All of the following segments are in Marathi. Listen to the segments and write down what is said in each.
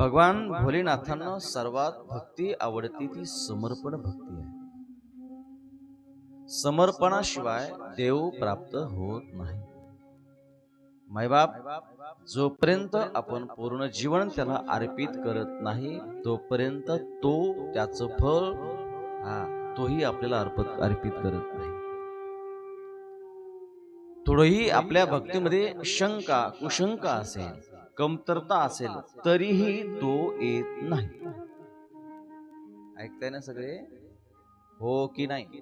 भगवान भोलेनाथांना सर्वात भक्ती आवडती ती समर्पण भक्ती आहे. समर्पणाशिवाय देव प्राप्त होत नाही. मायबाप जोपर्यंत आपण पूर्ण जीवन त्याला अर्पित करत नाही तोपर्यंत तो त्याचं फळ तोही आपल्याला अर्पित करत नाही. थोडंही आपल्या भक्तीमध्ये शंका कुशंका असेल, कमतरता असेल तरीही तो येत नाही. ऐकताय ना सगळे? हो की नाही?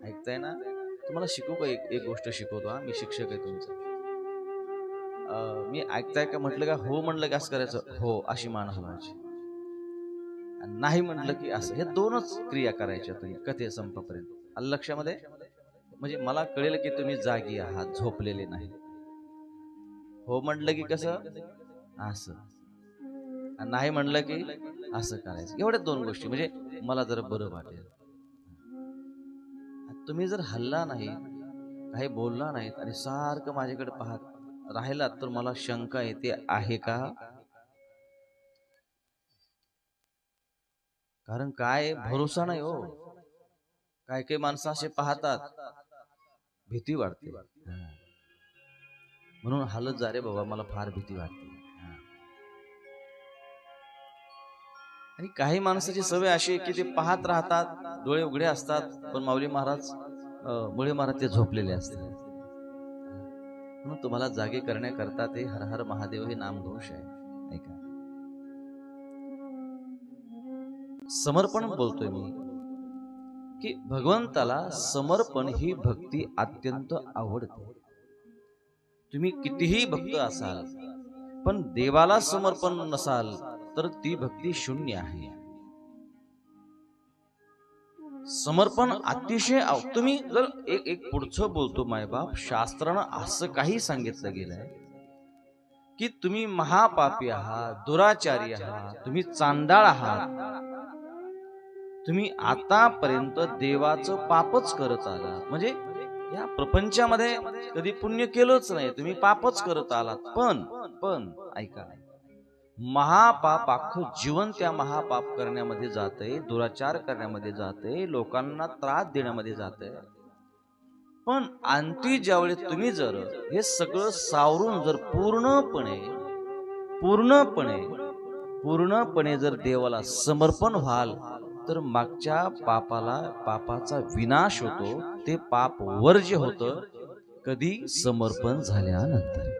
ऐकताय ना? तुम्हाला शिकू का? एक गोष्ट शिकवतो. मी शिक्षक आहे तुमचा. मी ऐकताय का म्हटलं का हो म्हणलं की असं करायचं, हो अशी मान हलवायची, नाही म्हटलं की असं. हे दोनच क्रिया करायच्या तुम्ही कथे संपेपर्यंत. आलं लक्षामध्ये? म्हणजे मला कळेल की तुम्ही जागी आहात, झोपलेले नाही. हो म्हटलं की कसं असं, नाही म्हणलं की असं करायचं. एवढ्या दोन गोष्टी म्हणजे मला जरा बरं वाटेल. तुम्ही जर हल्ला नाही, काही बोलला नाहीत आणि सारखं माझ्याकडे पाहत राहिलात तर मला शंका येते आहे का? कारण काय भरोसा नाही हो. काय काही माणसं असे पाहतात, भीती वाटते. म्हणून हालत जा रे बाबा, मला फार भीती वाटते. आणि काही माणसाची सवय अशी की ते पाहत राहतात, डोळे उघडे असतात, पण माऊली महाराज मुळे महाराज ते झोपलेले असतात. म्हणून तुम्हाला जागे करण्याकरता ते हर हर महादेव हे नामघोष आहे. ऐका, समर्पण बोलतोय मी की भगवंताला समर्पण ही भक्ती अत्यंत आवडते. तुम्ही कितीही भक्त असाल पण देवाला समर्पण नसाल तर ती भक्ती शून्य आहे. समर्पण अतिशय तुम्ही जर एक पुढचं बोलतो मायबाप, शास्त्रानं असं काही सांगितलं गेलंय की तुम्ही महापापी आहात, दुराचारी आहात, तुम्ही चांडाळ आहात, तुम्ही आतापर्यंत देवाचं पापच करत आलात. म्हणजे या प्रपंचामध्ये कधी पुण्य केलंच नाही, तुम्ही पापच करत आलात. पण ऐका, महापाप अख्खं जीवन त्या महापाप करण्यामध्ये जाते, दुराचार करण्यामध्ये जाते, लोकांना त्रास देण्यामध्ये जाते. पण अंती ज्यावेळेस तुम्ही जर हे सगळं सावरून जर पूर्णपणे जर देवाला समर्पण व्हाल तर मागच्या पापाचा विनाश होतो. ते पाप वर्ज्य होतं कधी समर्पण झाल्यानंतर.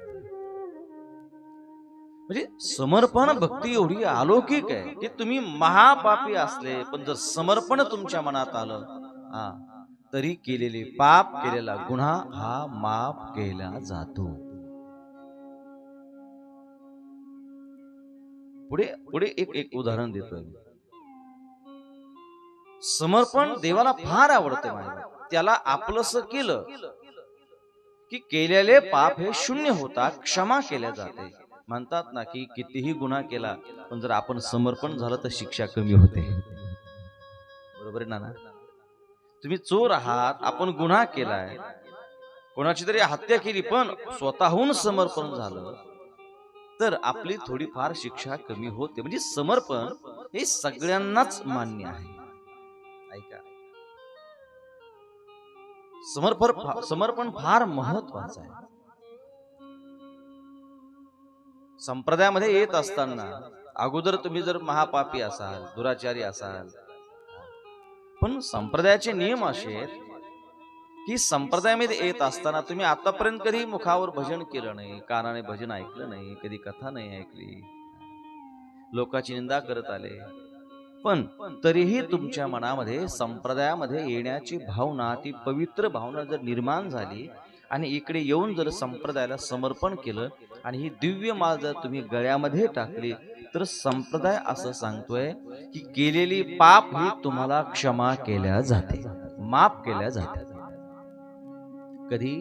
म्हणजे समर्पण भक्ती एवढी अलौकिक आहे की तुम्ही महापापी असले पण जर समर्पण तुमच्या मनात आलं तरी केलेले पाप, केलेला गुन्हा हा माफ केला जातो. पुढे एक उदाहरण देतोय. समर्पण देवाला फार आवडते. त्याला आपलंसं केलं की केलेले पाप हे शून्य होतात, क्षमा केल्या जाते. म्हणतात ना की कितीही गुन्हा केला पण जर आपण समर्पण झालं तर शिक्षा कमी होते. बरोबर आहे ना? तुम्ही चोर आहात, आपण गुन्हा केलाय, कोणाची तरी हत्या केली, पण स्वतःहून समर्पण झालं तर आपली थोडीफार शिक्षा कमी होते. म्हणजे समर्पण हे सगळ्यांनाच मान्य आहे. ऐका, समर्पण फार महत्वाचं आहे. संप्रदायामध्ये येत असताना अगोदर तुम्ही जर महापापी असाल, दुराचारी असाल, पण संप्रदायाचे नियम असे आहेत की संप्रदायामध्ये येत असताना तुम्ही आतापर्यंत कधी मुखावर भजन केलं नाही, कानाने भजन ऐकलं नाही, कधी कथा नाही ऐकली, लोकांची निंदा करत आले, पण तरीही तुमच्या मनामध्ये संप्रदायामध्ये येण्याची भावना, ती पवित्र भावना जर निर्माण झाली आणि इकडे येऊन जर संप्रदायाला समर्पण केलं आणि ही दिव्य माळ जर तुम्ही गळ्यामध्ये टाकली तर संप्रदाय असं सांगतोय की केलेली पाप ही तुम्हाला क्षमा केल्या जाते, माफ केल्या जाते. कधी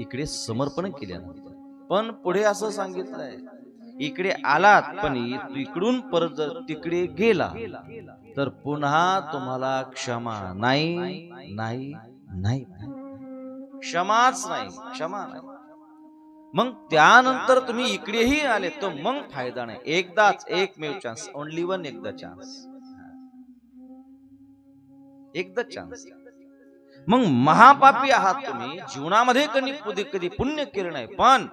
इकडे समर्पण केल्यानंतर. पण पुढे असं सांगितलंय, इकडे आलात पण इकडून परत जर तिकडे गेला तर पुन्हा तुम्हाला क्षमा नाही, नाही, नाही, क्षमाच नाही, क्षमा नाही. मग त्यानंतर तुम्ही इकडेही आले तर मग फायदा नाही. एकदाच एकमेव चान्स, ओनली वन, एकदा चान्स, एकदा चान्स. मग महापापी आहात तुम्ही, जीवनामध्ये कधी पुण्य केलं नाही, पण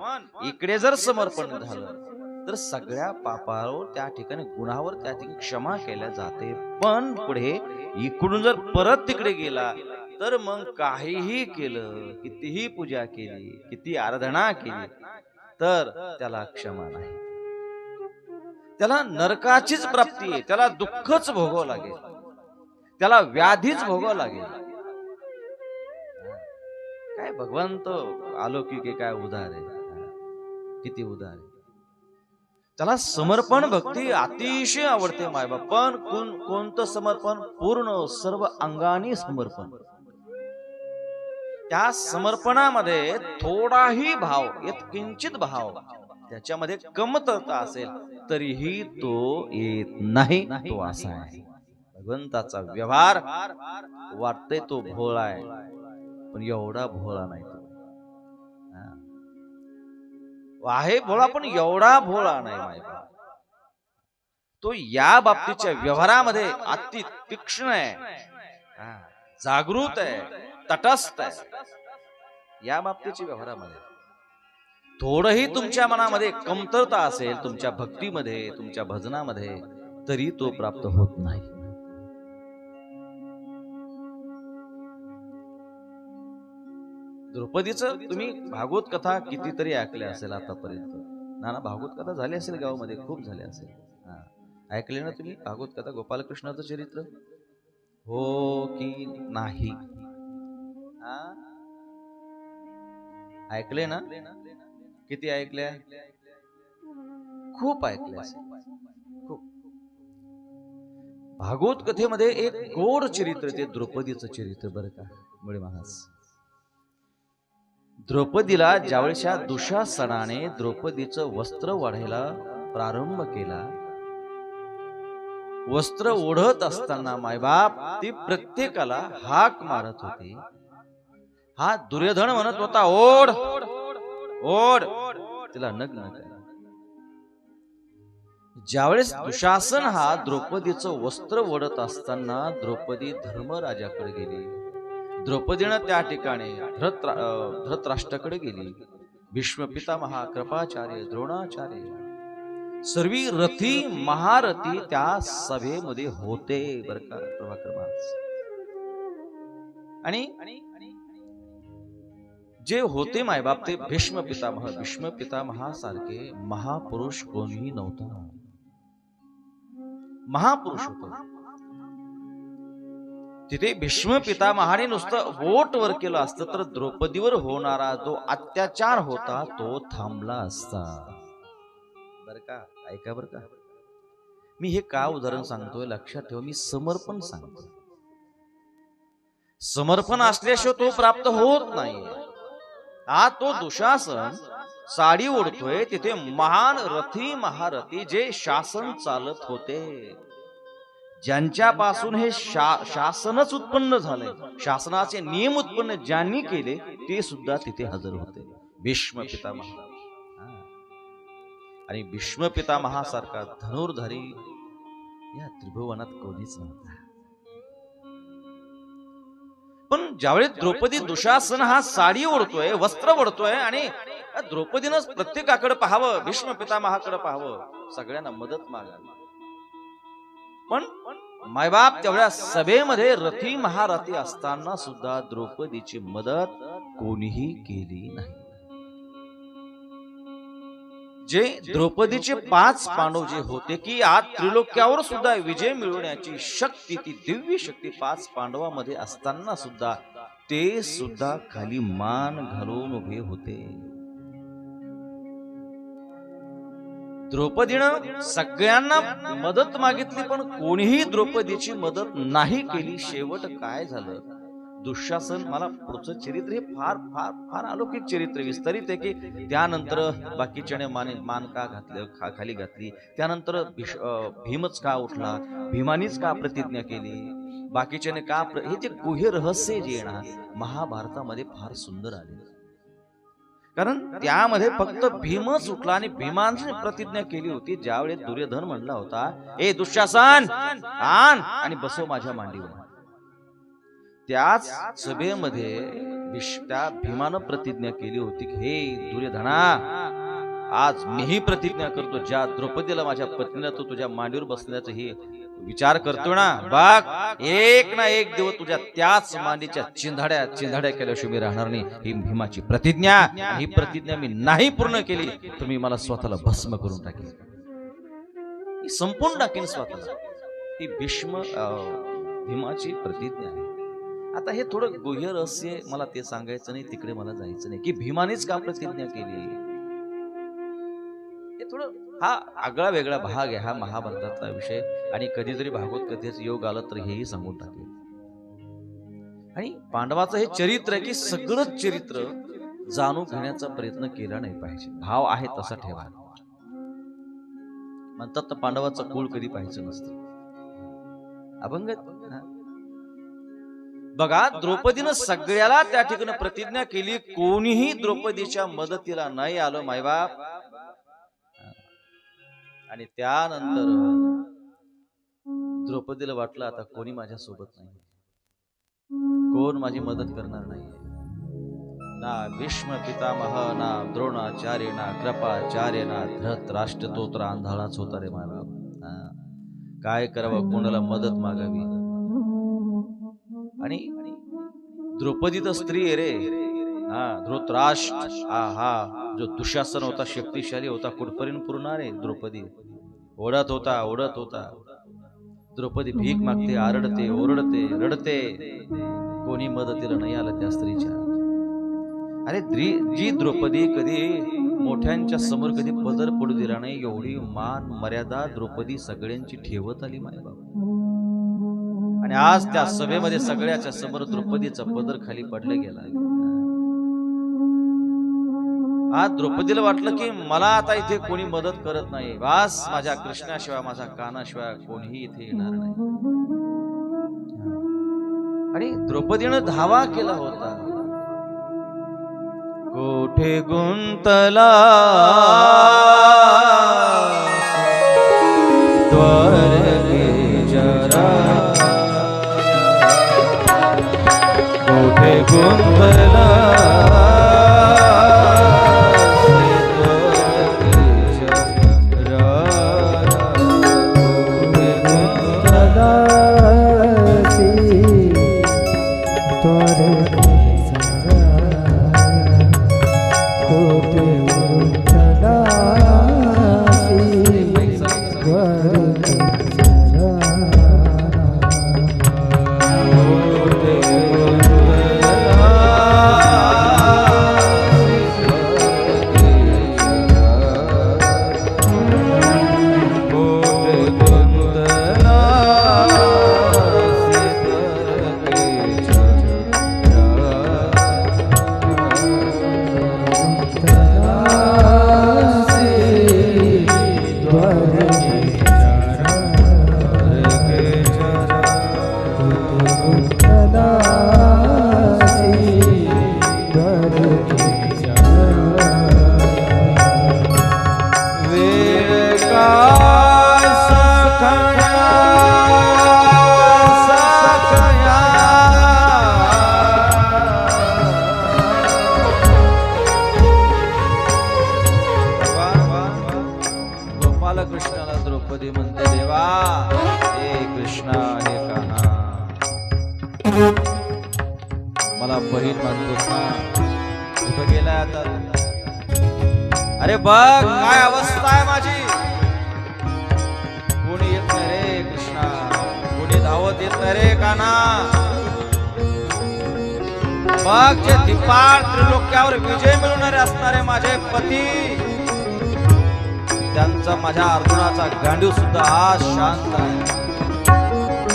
इकडे जर समर्पण झालं तर सगळ्या पापावर त्या ठिकाणी, गुणावर त्या ठिकाणी क्षमा केल्या जाते. पण पुढे इकडून जर परत तिकडे गेला तर मग काहीही केलं, कितीही पूजा केली, किती आराधना केली, तर त्याला क्षमा नाही. त्याला नरकाचीच प्राप्ती आहे, त्याला दुःखच भोगावं लागेल, त्याला व्याधीच भोगावं लागेल. काय भगवंत अलौकिक काय उदार आहे, किती उदार आहे. त्याला समर्पण भक्ती अतिशय आवडते मायबाप. पण कोणतं समर्पण? पूर्ण सर्व अंगाने समर्पण. त्या समर्पणामध्ये थोडाही भाव, किंचित भाव त्याच्यामध्ये कमतरता असेल तरीही तो येत नाही. तो असा आहे भगवंताचा व्यवहार. वाटते तो भोळा आहे, पण एवढा भोळा नाही तो. आहे भोळा, पण एवढा भोळा नाही मायबा. तो या बाबतीच्या व्यवहारामध्ये अति तीक्ष्ण आहे, जागृत आहे, तटस्थ आहे. या बाबतीच्या व्यवहारामध्ये थोडंही तुमच्या मनामध्ये कमतरता असेल, तुमच्या भक्तीमध्ये, तुमच्या भजनामध्ये, तरी तो प्राप्त होत नाही. द्रौपदीचं तुम्ही भागवत कथा कितीतरी ऐकल्या असेल आतापर्यंत. ना भागवत कथा झाली असेल गावामध्ये, खूप झाली असेल. ऐकले ना तुम्ही भागवत कथा, गोपालकृष्णाचं चरित्र? हो की नाही? ऐकले ना? किती ऐकल्या? खूप ऐकल्या असेल, खूप. भागवत कथेमध्ये एक गोड चरित्र, ते द्रौपदीचं चरित्र बरं का मुळे महाराज. द्रौपदीला ज्यावेळेच्या दुशासनाने द्रौपदीचं वस्त्र वाढायला प्रारंभ केला, वस्त्र ओढत असताना मायबाप ती प्रत्येकाला हाक मारत होती. हा दुर्योधन म्हणत होता, ओढ ओढ, तिला नग्न कर. ज्यावेळेस दुशासन हा द्रौपदीचं वस्त्र ओढत असताना द्रौपदी धर्मराजाकडे गेली. द्रौपदीनं त्या ठिकाणी धृतराष्ट्राकडे गेली. भीष्म पितामहा, कृपाचार्य, द्रोणाचार्य, सर्वी रथी महारथी त्या सभेमध्ये होते बर का प्रभाकर महाराज. आणि जे होते मायबाप ते भीष्म पितामहासारखे महापुरुष कोणीही नव्हता. महापुरुष होता तिथे. भीष्म पितामहाने नुसतं वोट वर केलं असतं तर द्रौपदीवर होणारा जो अत्याचार होता तो थांबला असता बर का. ऐका बर का, मी हे का उदाहरण सांगतोय लक्षात ठेवा. मी समर्पण सांगतो. समर्पण असल्याशिवाय तो प्राप्त होत नाही. हा तो दुशासन साडी ओढतोय, तिथे महान रथी महारथी जे शासन चालत होते, ज्यांच्यापासून हे शासनच उत्पन्न झालंय, शासनाचे नियम उत्पन्न ज्यांनी केले ते सुद्धा तिथे हजर होते. भीष्म पितामह. आणि भीष्म पितामहासारखा धनुर्धारी या त्रिभुवनात कोणीच नव्हता. पण ज्यावेळी द्रौपदी दुशासन हा साडी ओढतोय, वस्त्र ओढतोय, आणि द्रौपदीनं प्रत्येकाकडे पाहावं, भीष्म पितामहाकडे पाहावं, सगळ्यांना मदत मागावी. पण मायबाप तेवढ्या सभेमध्ये रथी महारथी असताना सुद्धा द्रौपदीची मदत कोणीही केली नाही. जे द्रौपदीचे 5 पांडव जे होते की आज त्रिलोक्यावर सुद्धा विजय मिळवण्याची शक्ती, ती दिव्य शक्ती 5 पांडवांमध्ये असताना सुद्धा ते सुद्धा खाली मान घालून उभे होते. द्रौपदीनं सगळ्यांना मदत मागितली पण कोणीही द्रौपदीची मदत नाही केली. शेवट काय झालं? दुःशासन, मला पुढचं चरित्र हे फार फार फार अलौकिक चरित्र विस्तारित आहे की त्यानंतर बाकीच्याने मान का घातलं, खाली घातली, त्यानंतर भीमच का उठला, भीमानीच का प्रतिज्ञा केली, बाकीच्याने का हे जे गुह्य रहस्य जे ना महाभारतामध्ये फार सुंदर आले. कारण त्यामध्ये फक्त भीमच उठला आणि भीमाने प्रतिज्ञा केली होती, ज्यावेळी दुर्योधन म्हणला होता, ए दुःशासन आण आणि बसव माझ्या मांडीवर. त्याच सभेमध्ये त्या भीमानं प्रतिज्ञा केली होती की हे दुर्योधना, आज मीही प्रतिज्ञा करतो, ज्या द्रौपदीला माझ्या पत्नीला तू तुझ्या मांडीवर बसण्याचा ही विचार करतो ना, बघ एक ना एक दिवस तुझ्या त्याच मांडीच्या चिंधाड्या केल्याशिवाय मी राहणार नाही. ही भीमाची प्रतिज्ञा, ही प्रतिज्ञा मी नाही पूर्ण केली तुम्ही मला स्वतःला भस्म करून टाकेल, संपूर्ण टाकेन स्वतःला. ही भीमाची प्रतिज्ञा आहे. आता हे थोडं गुह्य रहस्य, मला ते सांगायचं नाही, तिकडे मला जायचं नाही की भीमानेच का प्रतिज्ञा केली. हे थोडं हा आगळा वेगळा भाग आहे, हा महाभारतातला विषय, आणि कधीतरी भागवत कथेच योग आलं तर हेही सांगून टाकेल. आणि पांडवाचं हे चरित्र आहे की सगळंच चरित्र जाणून घेण्याचा प्रयत्न केला नाही पाहिजे. भाव आहे तसा ठेवा. म्हणतात तर पांडवाचं कुळ कधी पाहायचं नसतं. अभंग बघा, द्रौपदीनं सगळ्याला त्या ठिकाणी प्रतिज्ञा केली, कोणीही द्रौपदीच्या मदतीला नाही आलं मायबाप. आणि त्यानंतर द्रौपदीला वाटलं आता कोणी माझ्या सोबत नाही, कोण माझी मदत करणार नाही. ना भीष्म पितामह, ना द्रोणाचार्य, ना कृपाचार्य, ना धृतराष्ट्र, तो तर आंधळाच होता रे मायबाप. काय करावं, कोणाला मदत मागावी. आणि द्रौपदी तर स्त्री आहे रे. धृतराष्ट्र हा जो दुःशासन होता, शक्तिशाली होता, कुठपर्यंत पुरणार आहे. द्रौपदी ओढत होता. द्रौपदी भीक मागते, आरडते, ओरडते, रडते, कोणी मदतीला नाही आलं त्या स्त्रीच्या. अरे जी द्रौपदी कधी मोठ्यांच्या समोर कधी पदर पडू दिला नाही, एवढी मान मर्यादा द्रौपदी सगळ्यांची ठेवत आली मायबाप. आणि आज त्या सभेमध्ये सगळ्याच्या समोर द्रौपदीचा पदर खाली पडला गेला. आज द्रौपदीला वाटलं की मला आता इथे कोणी मदत करत नाही, वास माझ्या कृष्णाशिवाय, माझ्या कानाशिवाय कोणीही इथे येणार नाही. आणि द्रौपदीनं धावा केला होता, कोठे गुंतला कोठे गुंतला मला बहीण मानतोस ना, कुठं गेलाय आता? अरे बघ काय अवस्था आहे माझी, कोणी येत नाही रे कृष्णा, कोणी धावत येत नाही रे कान्हा. बघ जे दिपाळ त्रिलोक्यावर विजय मिळवणारे असणारे माझे पती, त्यांचा माझ्या अर्जुनाचा गांडीव सुद्धा आज शांत आहे,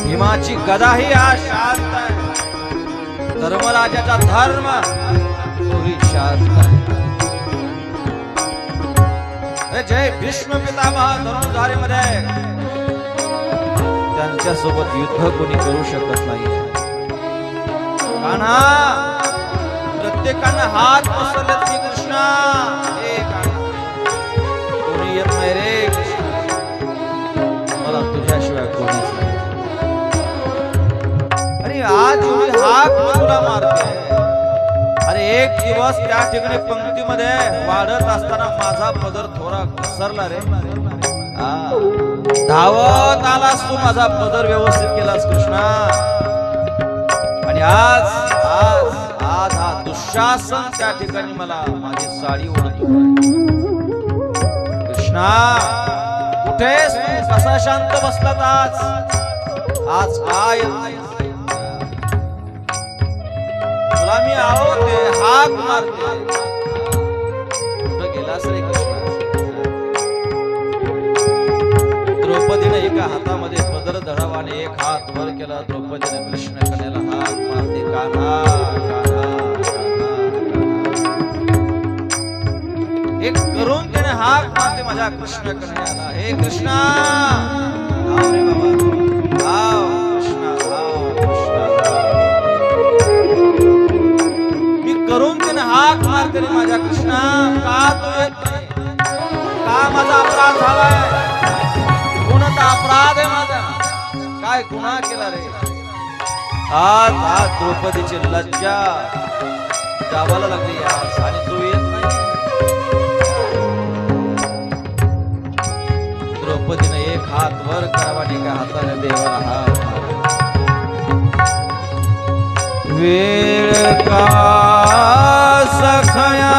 भीमाची गदाही आज शांत आहे, धर्मराजाचा धर्म तोही शांत आहे. जय भीष्म पितामह धनुर्धारीमध्ये त्यांच्या सोबत युद्ध कोणी करू शकत नाही. कान्हा प्रत्येकाने हात पसरलेत की कृष्ण कृष्णा हे कोणी येत नाही रे कृष्णा, मला तुझ्याशिवाय कोणीच नाही. अरे आज एवढी हाक तुला मारते. अरे एक दिवस त्या ठिकाणी पंक्तीमध्ये वाढत असताना माझा पदर थोडा घसरला रे. धावत आलास तू, माझा पदर व्यवस्थित केलास कृष्णा. आणि आज आज आज हा दुःशासन त्या ठिकाणी मला माझी साडी ओढतो. कृष्णा कुठेस तू, कसा शांत बसलात आज? आज काय तुला मी आहो ते हाक मारते. कुठं गेलास रे कृष्णा? द्रौपदीने एका हातामध्ये पदर धरावा आणि एक हात वर केला. द्रौपदीने कृष्ण कन्याला हाक मारते, कान्हा कान्हा एक करून त्याने हाक मारते माझ्या कृष्ण कन्याला. हे कृष्णा धाव रे बाबा, धाव कृष्णा, धाव कृष्णा मी करून त्याने हाक मारते रे माझ्या कृष्णा. का तू येत नाही? का माझा अपराध झालाय? अपराध आहे माझा? काय गुन्हा केला रे? आज आज द्रौपदीची लज्जा गावाला लागली आज आणि तू येत नाही. द्रौपदीने एक हात वर करावा आणि एका हाताने देवाला हात वेळ का सखया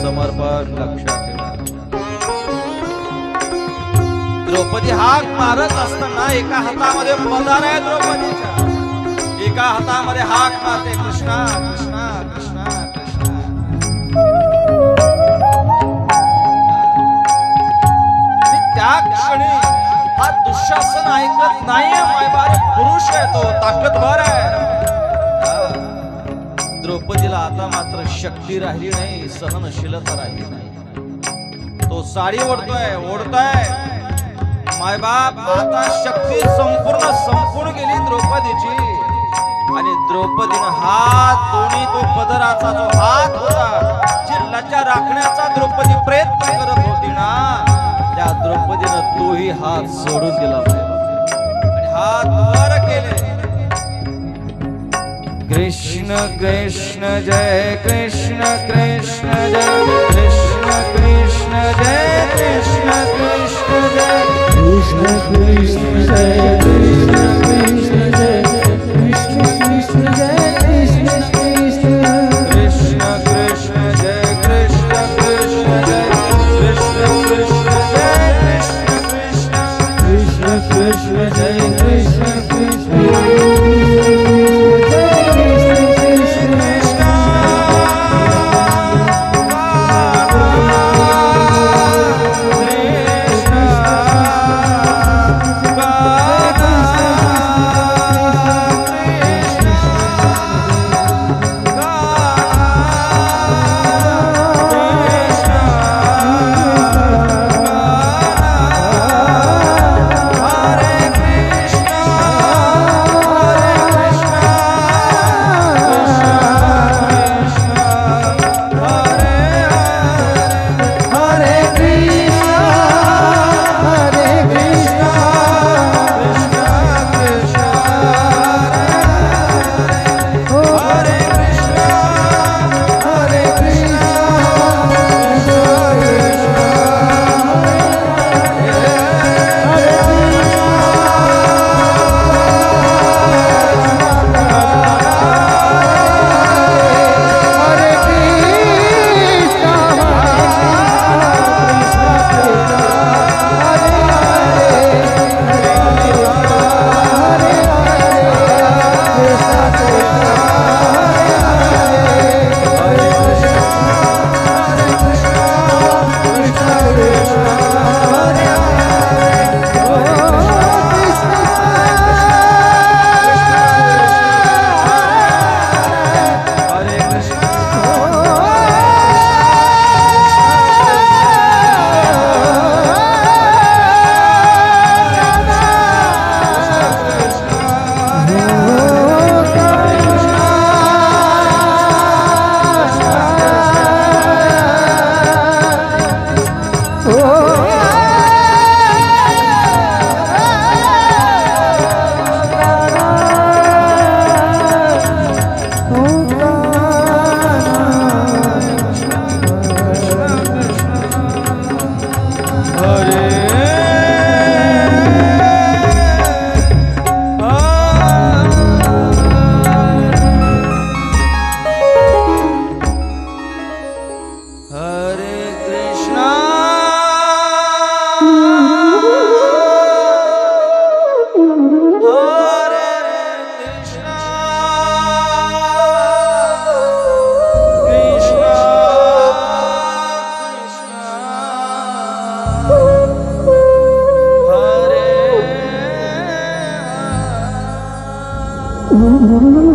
समर्पण लक्षात ठेवा. द्रौपदी हाक मारत असताना एका हातामध्ये पदार आहे द्रौपदीच्या, एका हातामध्ये हाक मारते कृष्णा कृष्णा कृष्णा कृष्णा. त्या क्षणी हा दुःशासन ऐकत नाही. मायबारे पुरुष आहे, तो ताकदवर आहे. द्रौपदीला आता मात्र शक्ती राहिली नाही, सहनशीलता राहिली नाही. तो साडी ओढतोय मायबाप. आता शक्ती संपूर्ण गेली द्रौपदीची. आणि द्रौपदीनं हात दोन्ही तो पदराचा जो हात होता, जी लज्जा राखण्याचा द्रौपदी प्रयत्न करत होती ना, त्या द्रौपदीनं तोही हात सोडून दिला आणि हात वर केले. कृष्ण कृष्ण जय कृष्ण कृष्ण जय कृष्ण कृष्ण जय कृष्ण कृष्ण जय कृष्ण कृष्ण जय कृष्ण कृष्ण जय कृष्ण कृष्ण जय कृष्ण कृष्ण कृष्ण कृष्ण जय कृष्ण कृष्ण जय कृष्ण कृष्ण जय कृष्ण कृष्ण कृष्ण कृष्ण जय कृष्ण कृष्ण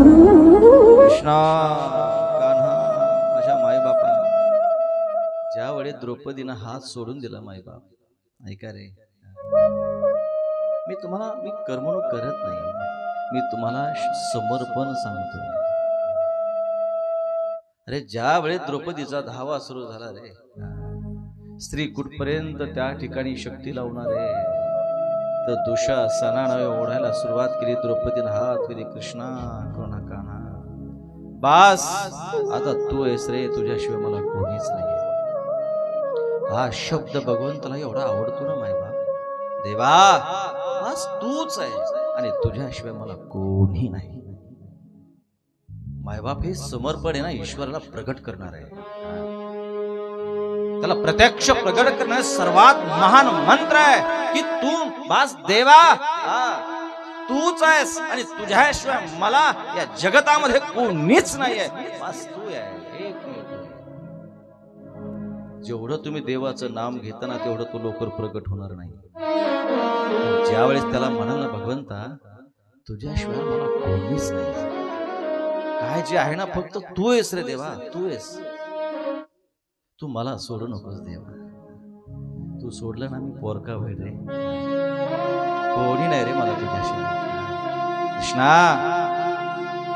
कृष्णा कान्हा माझ्या मायबापा ज्यावेळी द्रौपदीनं हात सोडून दिला मायबाप, ऐका रे, मी करमणूक करत नाही, मी तुम्हाला समर्पण सांगतो. अरे ज्यावेळी द्रौपदीचा धावा सुरू झाला रे, स्त्री कुठपर्यंत त्या ठिकाणी शक्ती लावणार आहे, तर दुशासनाने ओढायला सुरुवात केली. द्रौपदीने हात केली, कृष्णा करुणा कान्हा बास, आता तू आहेस रे, तुझ्याशिवाय मला कोणीच नाही. हा शब्द भगवंताला एवढा आवडतो ना मायबाप, देवा बास तूच आहे आणि तुझ्याशिवाय मला कोणी नाही. मायबाप हे समर्पण आहे ना, ईश्वराला प्रगट करणार आहे, त्याला प्रत्यक्ष प्रगट करणारे सर्वात महान मंत्र आहे की तू बास देवा तूच आहेस आणि तुझ्याशिवाय मला या जगतामध्ये कोणीच नाही आहे, बास तू आहे. जेवढं तुम्ही देवाचं नाम घेताना तेवढं तो लवकर प्रगट होणार नाही. ज्यावेळेस त्याला म्हणाल ना, भगवंता तुझ्याशिवाय मला कोणीच नाही, काय जे आहे ना फक्त तू आहेस रे देवा, तू आहेस, तू मला सोडू नकोस देवा, तू सोडलं ना मी पोरका होईल रे, कोणी नाही रे मला तुझ्याशिवाय. कृष्णा,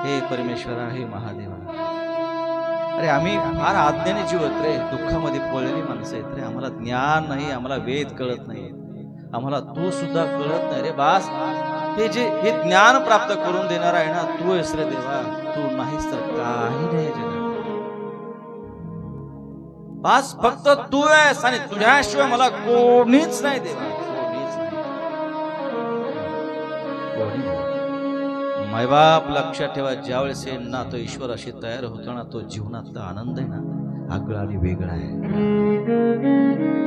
हे परमेश्वरा, हे महादेवा, अरे आम्ही फार आज्ञाने जीवत रे, दुःखामध्ये पडलेली माणसं आहेत रे, आम्हाला ज्ञान नाही, आम्हाला वेद कळत नाही, आम्हाला तू सुद्धा कळत नाही रे. बास हे ज्ञान प्राप्त करून देणार आहे ना तू आहेस रे देवा. तू नाहीस तर काही नाही जगात. बस फक्त तू आहेस आणि तुझ्याशिवाय मला कोणीच नाही देवा. कोणी नाही. मायबाप लक्षात ठेवा, ज्यावेळेस ना तो ईश्वर अशी तयार होतो ना, तो जीवनातला आनंद आहे ना आगळा आणि वेगळा आहे.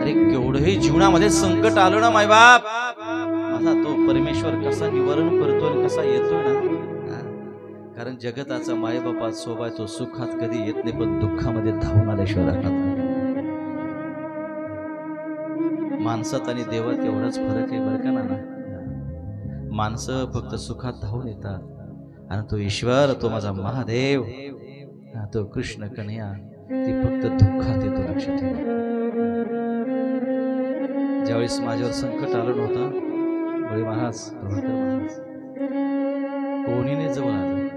अरे केवढंही जीवनामध्ये संकट आलं ना मायबाप, माझा तो परमेश्वर कसा निवारण करतोय आणि कसा येतोय ना. कारण जगताचा मायबापात सोबा तो सुखात कधी येत नाही, पण दुःखामध्ये धावून आल्याशिवाय राहत नाही. माणसात आणि देवात एवढाच फरक आहे बरं का ना. माणसं फक्त सुखात धावून येतात आणि तो ईश्वर, तो माझा महादेव, तो कृष्ण कन्हैया, ती फक्त दुःखात येतो. लक्षात ठेवा. ज्यावेळेस माझ्यावर संकट आलं नव्हतं, बळी महाराज, प्रभाकर महाराज, कोणी नाही जवळ आलं,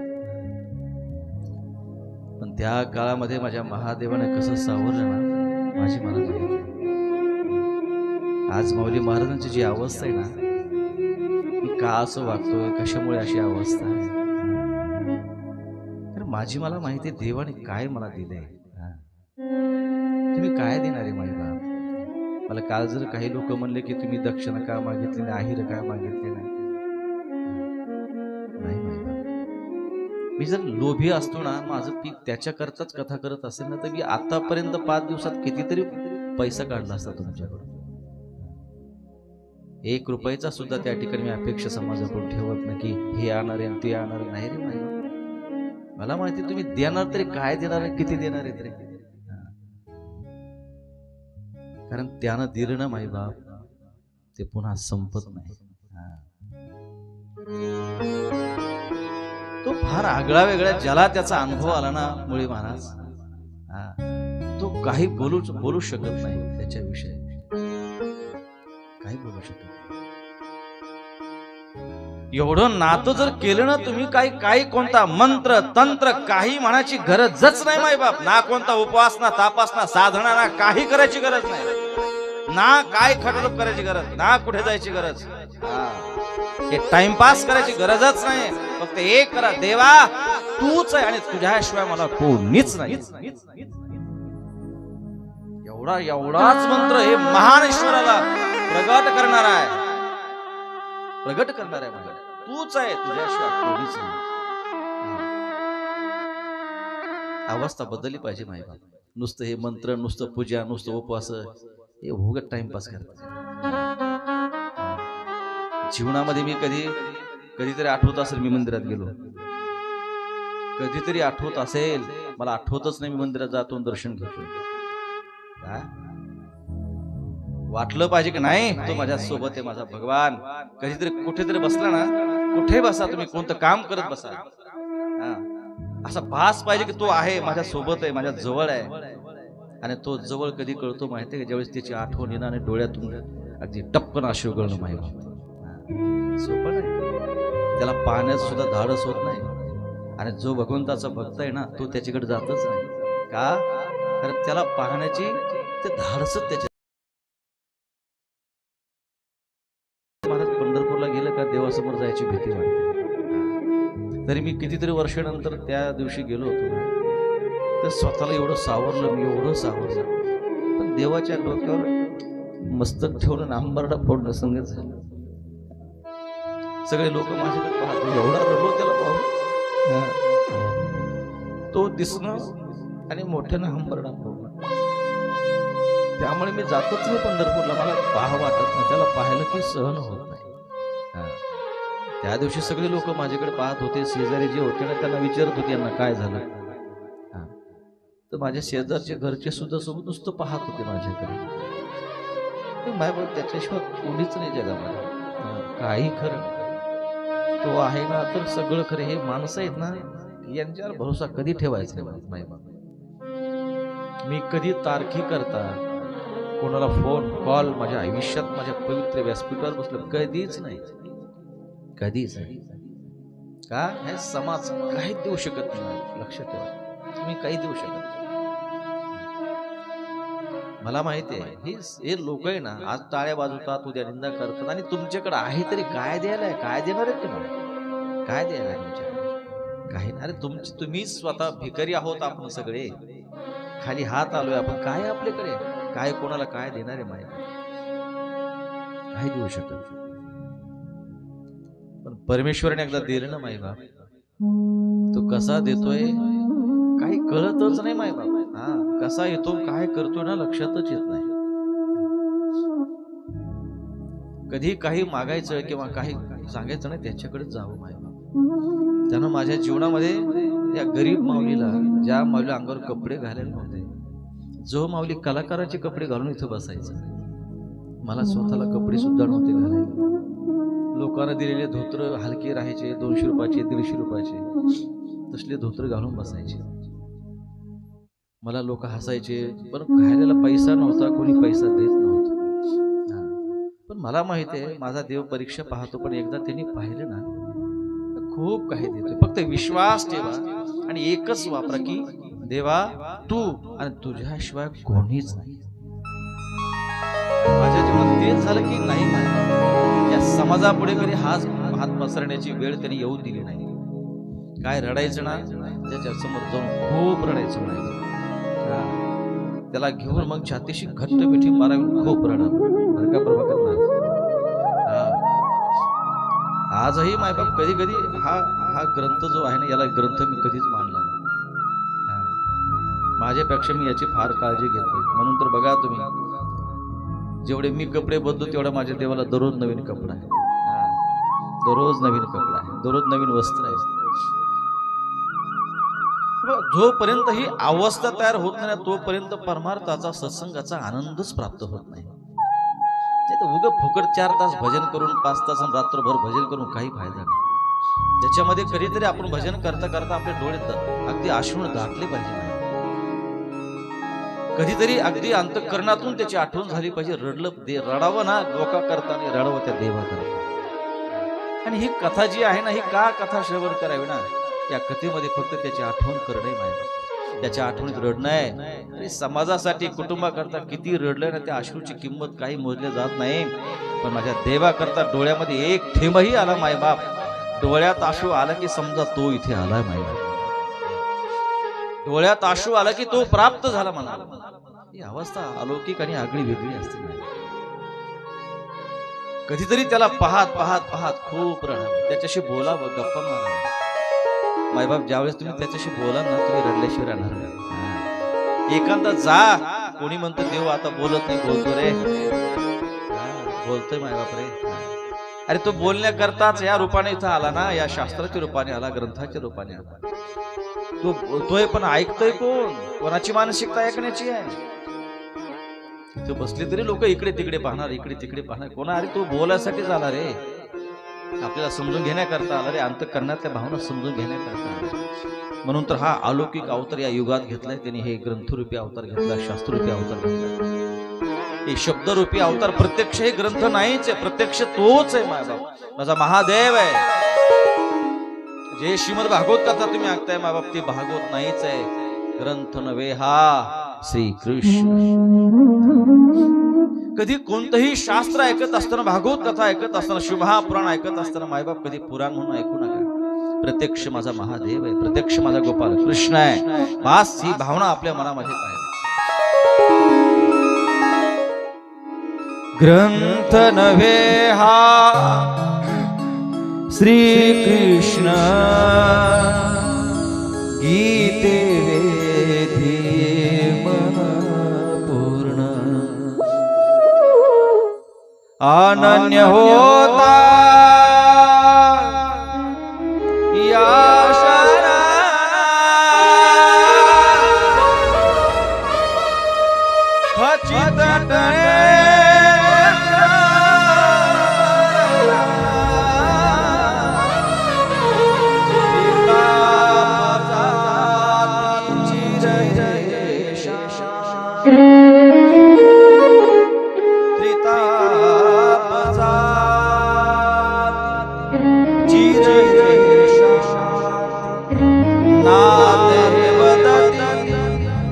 पण त्या काळामध्ये माझ्या महादेवाने कसं सावरलं ना माझी मला माहिती. आज माऊली महाराजांची जी अवस्था आहे ना, मी का असं वागतोय, कशामुळे अशी अवस्था आहे, तर माझी मला माहिती आहे देवाने काय मला दिलंय. तुम्ही काय देणार आहे माझ्या बाप. मला काल जर काही लोक म्हणले की तुम्ही दक्षिणा का मागितली नाही, आहिर काय मागितले नाही, मी जर लोभी असतो ना, माझं पीक त्याच्याकरताच कथा करत असेल ना, तर मी आतापर्यंत 5 दिवसात कितीतरी पैसा काढला असता तुमच्याकडून. 1 रुपयाचा सुद्धा त्या ठिकाणी मी अपेक्षा समाजाकडून ठेवत नाही की हे आणणार आहे ते आणणार आहे. नाही रे माहिती, मला माहिती तुम्ही देणार तरी काय देणार आहे, किती देणार आहे तरी. कारण त्यानं दिलं ना माई बाप, ते पुन्हा संपत नाही. तो फार आगळा वेगळा, ज्याला त्याचा अनुभव आला ना मुळी महाराज, तो काही बोलू शकत नाही त्याच्याविषयी, काही बोलू शकत नाही. एवढं नातं जर केलं ना तुम्ही, काही कोणता मंत्र तंत्र काही म्हणायची गरजच नाही माई बाप. ना कोणता उपवास, ना तापास, ना साधना, ना काही करायची गरज नाही, ना काय खटलोप करायची गरज, ना कुठे जायची गरज, हे टाइमपास करायची गरजच नाही. फक्त एक करा, देवा तूच आहे आणि तुझ्याशिवाय मला कोणीच नाही. एवढाच मंत्र हे महान ईश्वराला प्रगट करणार आहे, प्रगट करणार आहे. मला तूच आहे, तुझ्याशिवाय कोणीच नाही. अवस्था बदलली पाहिजे माहिती. नुसतं हे मंत्र, नुसतं पूजा, नुसतं उपवास, हे उगाच टाइमपास करतात. जीवनामध्ये मी कधीतरी आठवत असेल मी मंदिरात गेलो, कधीतरी आठवत असेल, मला आठवतच नाही मी मंदिरात जातो दर्शन घेतो. काय वाटलं पाहिजे की नाही तो माझ्या सोबत आहे, माझा भगवान. कधीतरी कुठेतरी बसला ना, कुठे बसा तुम्ही, कोणतं काम करत बसा, असा भास पाहिजे की तो आहे माझ्या सोबत आहे, माझ्या जवळ आहे. आणि तो जवळ कधी कळतो माहितीये का, ज्यावेळेस त्याची आठवण येणार आणि डोळ्यातून अगदी टपकन अश्रू गळणं माहिती. सोपं नाही, त्याला पाहण्यात सुद्धा धाडस होत नाही. आणि जो भगवंताचा भक्त आहे ना, तो त्याच्याकडे जातच नाही. का? कारण त्याला पाहण्याची ते धाडसच त्याच्या. महाराज पंढरपूरला गेलं का देवासमोर जायची भीती वाटते. तरी मी कितीतरी वर्षानंतर त्या दिवशी गेलो होतो, तर स्वतःला एवढं सावरलं, मी एवढं सावरलं, पण देवाच्या डोक्यावर मस्तक ठेवलं ना, अंबरडा फोडणं संगत झालं. सगळे लोक माझ्याकडे पाहतो, एवढा रडलो त्याला पाहून, तो दिसणं आणि मोठ्यानं अंबरडा फोडणं. त्यामुळे मी जातच नाही पंढरपूरला, मला पाहा वाटत नाही, त्याला पाहिलं की सहन होत नाही. त्या दिवशी सगळे लोक माझ्याकडे पाहत होते, शेजारी जे होते ना त्यांना विचारत होते यांना काय झालं. तर माझ्या शेजारचे घरचे सुद्धा सोबत नुसतं पाहत होते माझ्याकडे. त्याच्याशिवाय कोणीच नाही जगामध्ये, काही खरं तो आहे ना तर सगळं खरं. हे माणसं आहेत ना, यांच्यावर भरोसा कधी ठेवायचा नाही. मी कधी तारखी करता कोणाला फोन कॉल माझ्या आयुष्यात, माझ्या पवित्र व्यासपीठावर बसलं कधीच नाही, कधीच नाही. का? हे समाज काही देऊ शकत नाही. लक्षात ठेवा, तुम्ही काही देऊ शकत नाही. मला माहिती आहे हे लोक आहे ना, आज टाळ्या वाजवतात, उद्या निंदा करतात, आणि तुमच्याकडे आहे तरी काय द्यायला आहे? काय देणार आहे तुम्हाला? काय द्यायला आहे तुमच्याकडे? काही नाही. अरे तुम्ही स्वतः भिकारी आहोत आपण सगळे, खाली हात आलोय आपण. काय आपल्याकडे काय, कोणाला काय देणार आहे? माहिती काय देऊ शकत? पण परमेश्वराने एकदा दिलं ना माई बाप, तो कसा देतोय काही कळतच नाही माई बाप. हा, कसा येतो काय करतोय ना लक्षातच येत नाही. कधी काही मागायचं किंवा काही सांगायचं नाही, त्याच्याकडे जावं माई बाप. त्यानं माझ्या जीवनामध्ये या गरीब माऊलीला, ज्या माऊलीला अंगावर कपडे घालायला नव्हते, जो माऊली कलाकाराचे कपडे घालून इथं बसायचं, मला स्वतःला कपडे सुद्धा नव्हते घालायला. लोकांना दिलेले धोत्र हलके राहायचे, 200 रुपयाचे 150 रुपयाचे, तसले धोत्र घालून बसायचे. मला लोक हसायचे, पण घालायला पैसा नव्हता, कोणी पैसा देत नव्हतं. पण मला माहिती आहे माझा देव परीक्षा पाहतो, पण एकदा त्यांनी पाहिलं ना, खूप काही देतो. फक्त विश्वास ठेवा आणि एकच वापरा की देवा तू आणि तुझ्याशिवाय कोणीच नाही. माझ्या जीवनात तेच झालं की नाही, या समाजापुढे कधी हात पसरण्याची वेळ त्यांनी येऊ दिली नाही. काय रडायचं ना, त्याच्या समोर जाऊन खूप रडायचं नाही. त्याला घेऊन मग छातीशी घट्ट मिठी मारावी, खूप रडा बरं का प्रभाकर महाराज. आजही मायबाप कधी कधी हा ग्रंथ जो आहे ना, याला ग्रंथ मी कधीच मानला नाही. माझ्यापेक्षा मी याची फार काळजी घेतोय. म्हणून तर बघा तुम्ही, जेवढे मी कपडे बदलतो तेवढा माझ्या देवाला दररोज नवीन कपडा आहे. दररोज नवीन कपडा आहे, दररोज नवीन वस्त्र आहे. जोपर्यंत ही अवस्था तयार होत नाही तोपर्यंत परमार्थाचा, सत्संगाचा आनंदच प्राप्त होत नाही. उग फुकट 4 तास भजन करून, 5 तास रात्रभर भजन करून काही फायदा नाही. ज्याच्यामध्ये कधीतरी आपण भजन करता करता आपले डोळे अगदी अश्रू दाटले पाहिजे. कधीतरी अगदी अंतःकरणातून त्याची आठवण झाली पाहिजे. रडावं ना लोका करताना, रडावं त्या देवा करता. आणि ही कथा जी आहे ना, ही का कथा श्रवण करावी ना, या कथेमध्ये फक्त त्याची आठवण करणे नाही, त्याच्या आठवणीत रडणं आहे. आणि समाजासाठी, कुटुंबाकरता किती रडलंय ना, त्या अश्रूची किंमत काही मोजल्या जात नाही. पण माझ्या देवाकरता डोळ्यामध्ये एक थेंबही आला मायबाप, डोळ्यात आशू आला की समजा तो इथे आलाय मायबाप. डोळ्यात आशू आला की तो प्राप्त झाला मला. ही अवस्था अलौकिक आणि आगळी वेगळी असते. कधीतरी त्याला पाहत पाहत पाहत खूप रडावं, त्याच्याशी बोलावं, गप्पा मारावं. मायबाप ज्यावेळेस तुम्ही त्याच्याशी बोला ना, तुम्ही रडल्याशिवाय राहणार नाही. एखादा जा, कोणी म्हणतं देव आता बोलत नाही, बोलतो रे, बोलतोय मायबाप रे. अरे तो बोलण्याकरताच या रूपाने इथं आला ना, या शास्त्राच्या रूपाने आला, ग्रंथाच्या रूपाने आला. तो बोलतोय पण ऐकतोय कोण? कोणाची मानसिकता ऐकण्याची आहे? तो बसले तरी लोक इकडे तिकडे पाहणार, इकडे तिकडे पाहणार. कोणा? अरे तो बोलायसाठी झाला रे, आपल्याला समजून घेण्याकरता आला रे, अंतःकरणातल्या भावना समजून घेण्याकरता आला. म्हणून तर हा अलौकिक अवतार या युगात घेतलाय त्यांनी. हे ग्रंथरूपी अवतार घेतला, शास्त्ररूपी अवतार घेतला. हे शब्दरूपी अवतार प्रत्यक्ष हे ग्रंथ नाहीच आहे, प्रत्यक्ष तोच आहे माझा माझा महादेव आहे. जे श्रीमद भागवत कथा तुम्ही ऐकताय मायबाप, ते भागवत नाहीच आहे, ग्रंथ नव्हे हा श्री कृष्ण. कधी कोणतंही शास्त्र ऐकत असताना, भागवत कथा ऐकत असताना, शुभा पुराण ऐकत असताना मायबाप कधी पुराण म्हणून ऐकू नका. प्रत्यक्ष माझा महादेव आहे, प्रत्यक्ष माझा गोपाल कृष्ण आहे. बास ही भावना आपल्या मनामध्ये पाहिजे. ग्रंथ नव्हे हा श्री कृष्ण, गीते वेदी मन पूर्ण. अनन्य होता या शरा, खचित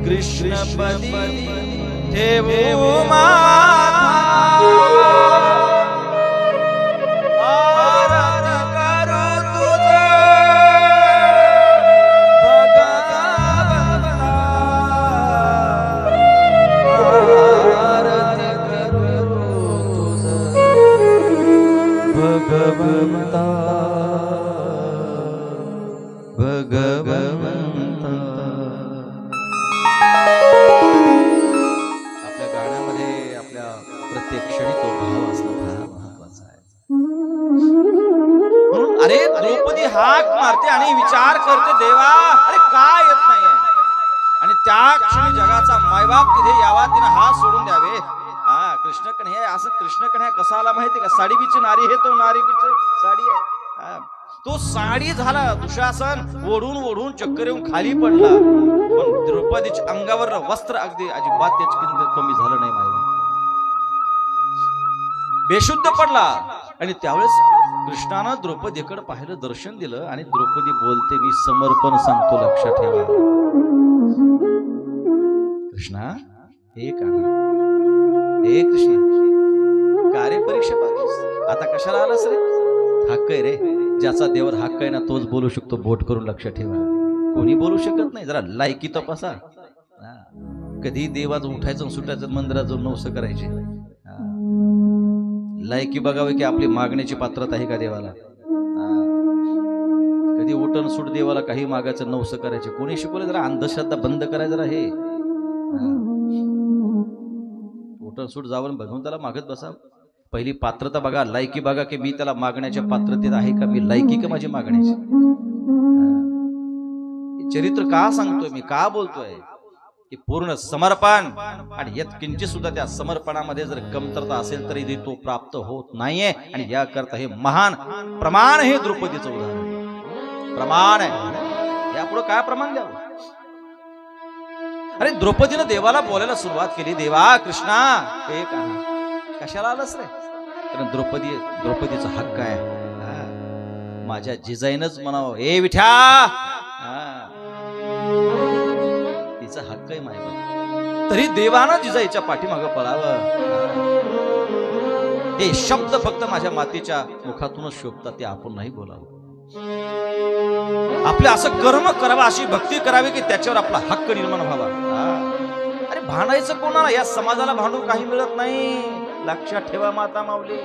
कृष्णपदी ठेवू आपल्या प्रत्येक क्षणी तो भाव असणं फार महत्वाचा आहे. म्हणून अरे द्रौपदी हाक मारते आणि विचार करते देवा अरे काय येत नाहीये, आणि त्या क्षणी जगाचा मायबाप तिथे यावा, तिने हात सोडून द्यावे. हा कृष्ण कन्हैया असं कृष्ण कन्हैया कसा आला माहिती का? साडी बीच नारी हे तो नारी बीच साडी आहे. हा, तो साडी झाला. दुशासन ओढून ओढून चक्कर येऊन खाली पडला, पण द्रौपदीच्या अंगावर वस्त्र अगदी अजिबात त्याची किंमत कमी झालं नाही. मायबाप बेशुद्ध पडला, आणि त्यावेळेस कृष्णानं द्रौपदीकडे पाहिलं, दर्शन दिलं, आणि द्रौपदी बोलते मी समर्पण सांगतो लक्षात ठेवा. कृष्णा हे का हे कृष्णा कार्य परीक्षा पाहतोस आता कशाला आलास रे? हक्क आहे रे, ज्याचा देवर हक्क आहे ना तोच बोलू शकतो. बोट करून लक्षात ठेवा, कोणी बोलू शकत नाही. जरा लायकी तपासा. कधी देवाचं उठायचं सुटायचं, मंदिरात जाऊन नवसं करायचे. लायकी बघावी की आपली मागण्याची पात्रता आहे का देवाला. कधी उठण सुट देवाला काही मागायचं नवसं करायचे. कोणी शिकवलं? जरा अंधश्रद्धा बंद करायचं. जरा हे उठण सुट जावं भगवंताला मागत बसा. पहिली पात्रता बघा, लायकी बघा की मी त्याला मागण्याच्या पात्रतेत आहे का, मी लायकी का माझी मागण्याची. चरित्र का सांगतोय मी, का बोलतोय की पूर्ण समर्पण, आणि यात किंचित सुद्धा त्या समर्पणामध्ये जर कमतरता असेल तरी तो प्राप्त होत नाहीये. आणि याकरता हे महान प्रमाण हे द्रौपदीचं उदाहरण प्रमाण आहे. यापुढे काय प्रमाण द्यावं? अरे द्रौपदीनं देवाला बोलायला सुरुवात केली, देवा कृष्णा हे का कशाला आलंस रे? कारण द्रौपदीचा हक्क आहे. माझ्या जिजाईनच म्हणावं ए विठ्या, तिचा हक्क आहे माझ्या. तरी देवानं जिजाईच्या पाठीमागं पळावं. हे शब्द फक्त माझ्या मातेच्या मुखातूनच शोभतात, ते आपण नाही बोलावं. आपलं असं कर्म करावं, अशी भक्ती करावी की त्याच्यावर आपला हक्क निर्माण व्हावा. अरे भांडायचं कोणाला? या समाजाला भांडून काही मिळत नाही. लक्षात ठेवा माता माऊली,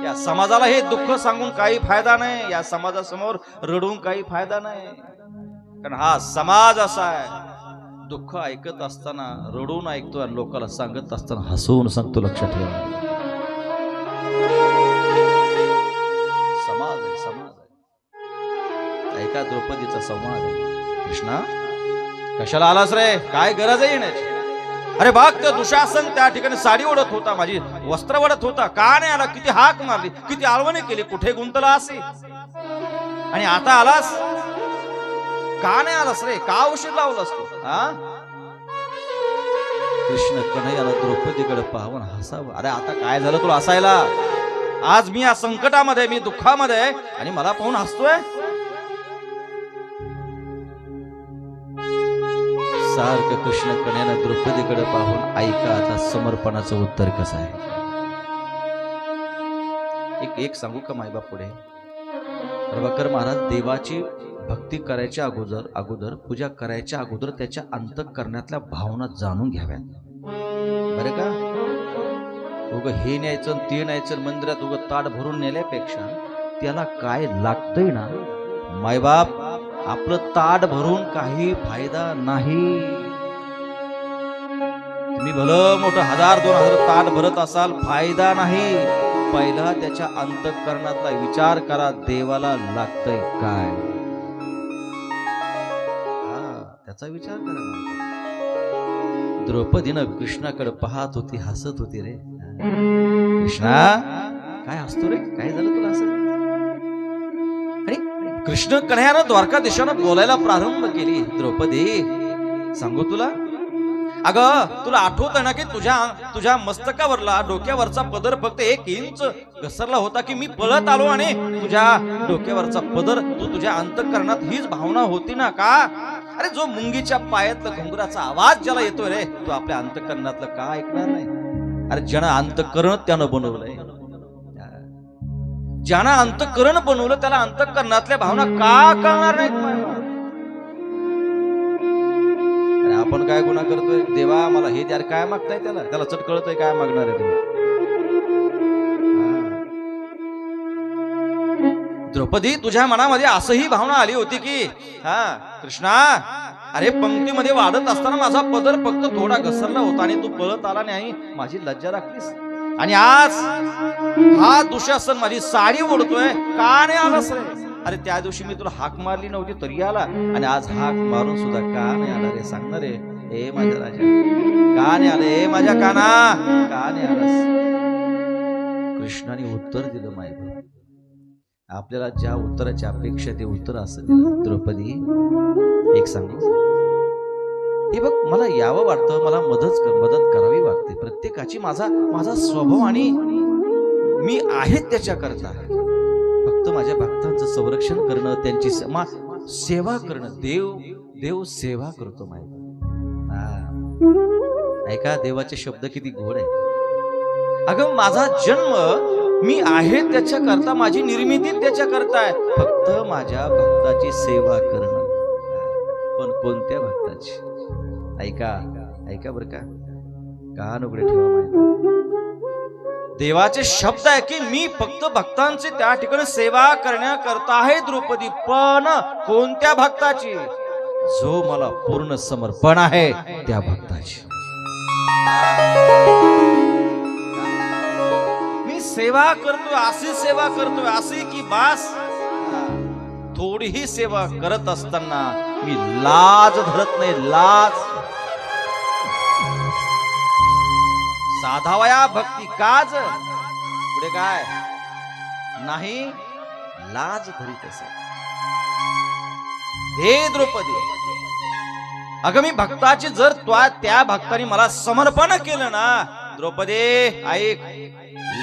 या समाजाला हे दुःख सांगून काही फायदा नाही. या समाजासमोर रडून काही फायदा नाही. कारण हा समाज असा आहे, दुःख ऐकत असताना रडून ऐकतो, आणि लोकांना सांगत असताना हसवून सांगतो. लक्षात ठेवा, समाज आहे, समाज आहे. ऐका द्रौपदीचा संवाद आहे. कृष्णा कशाला आलास रे? काय गरज आहे येण्याची? अरे बाग त्या दुशासन त्या ठिकाणी साडी ओढत होता, माझी वस्त्र ओढत होता, का नाही आला? किती हाक मारली, किती आळवणे केली, कुठे गुंतला असे, आणि आता आलास? का नाही आलास रे? का उशीर लावलास तू? कृष्ण कन्हैयाला द्रौपदीकडे पाहून हसावं. अरे आता काय झालं तुला हसायला? आज मी या संकटामध्ये, मी दुःखामध्ये, आणि मला पाहून हसतोय? सारखं कृष्ण कन्हैयाला द्रौपदीकडे पाहून ऐका आता समर्पणाचं उत्तर कसं आहे. एक सांगू का मायबाप पुढे? प्रभाकर महाराज देवाची भक्ती करायच्या अगोदर पूजा करायच्या अगोदर त्याच्या अंतःकरणातल्या भावना जाणून घ्याव्यात. बरं का? उगं हे न्यायचं ते न्यायचं मंदिरात उगं ताट भरून नेल्यापेक्षा त्याला काय लागतंय ना मायबाप, आपलं ताट भरून काही फायदा नाही. तुम्ही भलं मोठं 1000-2000 ताट भरत असाल, फायदा नाही. पहिला त्याच्या अंतःकरणातला विचार करा, देवाला लागतंय काय, त्याचा विचार करा. द्रौपदीनं कृष्णाकडे पाहत होती, हसत होती. रे कृष्णा काय हसतो रे? काय झालं तुला असं? कृष्ण कन्हैयानं द्वारकाधीशानं बोलायला प्रारंभ केली. द्रौपदी सांगू तुला, अगं तुला आठवत ना की तुझ्या मस्तकावरला डोक्यावरचा पदर फक्त 1 इंच घसरला होता की मी पळत आलो, आणि तुझ्या डोक्यावरचा पदर तुझ्या अंतःकरणात हीच भावना होती ना का? अरे जो मुंगीच्या पायातला घुंगराचा आवाज ज्याला येतोय रे, तो आपल्या अंतःकरणातलं का ऐकणार नाही? अरे ज्यानं अंतःकरण त्यानं बनवलंय, ज्यानं अंतःकरण बनवलं त्याला अंतःकरणातल्या भावना का कळणार नाहीत? आपण काय गुन्हा करतोय? देवा मला हे द्या, काय मागताय? त्याला चट कळतंय काय मागणार आहे तुम्ही? द्रौपदी तुझ्या मनामध्ये असंही भावना आली होती की कृष्णा अरे पंक्तीमध्ये वाढत असताना माझा पदर फक्त थोडा घसरला होता आणि तू पळत आला नाही, माझी लज्जा राखलीस. आणि आज हा दुःशासन माझी साडी ओढतोय, का नाही आलास रे? अरे त्या दिवशी मी तुला हाक मारली नव्हती तरी आला, आणि आज हाक मारून सुद्धा का नाही आला रे? सांग ना रे, ए माझ्या राजा, का नाही आले? ए माझ्या काना, का नाही आलास? कृष्णाने उत्तर दिलं मायबा. आपल्याला ज्या उत्तराची अपेक्षा ते उत्तर असं दिलं. द्रौपदी, एक सांगू, हे बघ, मला यावं वाटतं, मला मदत करावी वाटते. प्रत्येकाची माझा स्वभाव आणि मी आहे त्याच्याकरता. फक्त माझ्या भक्तांचं संरक्षण करणं, त्यांची सेवा करणं. देव सेवा करतो माहिती. ऐका, देवाचे शब्द किती गोड आहे. अगं, माझा जन्म मी आहे त्याच्याकरता, माझी निर्मिती त्याच्याकरता आहे. फक्त माझ्या भक्ताची सेवा करणं. पण कोणत्या भक्ताची? ऐका बरं का, कान उघडे ठेवा माहिती. देवाचे शब्द आहे की मी फक्त भक्तांची त्या ठिकाणी सेवा करण्याकरता आहे द्रौपदी. पण कोणत्या भक्ताची? जो मला पूर्ण समर्पण आहे त्या भक्ताची. मी सेवा करतोय, अशी सेवा करतोय अशी की बास. थोडीही सेवा करत असताना मी लाज धरत नाही, लाज. साधावया भक्ती काज, पुढे काय नाही, लाज धरीत असे. हे द्रौपदी, अगं मी भक्ताची जर त्या भक्ताने मला समर्पण केलं ना, द्रौपदी ऐक,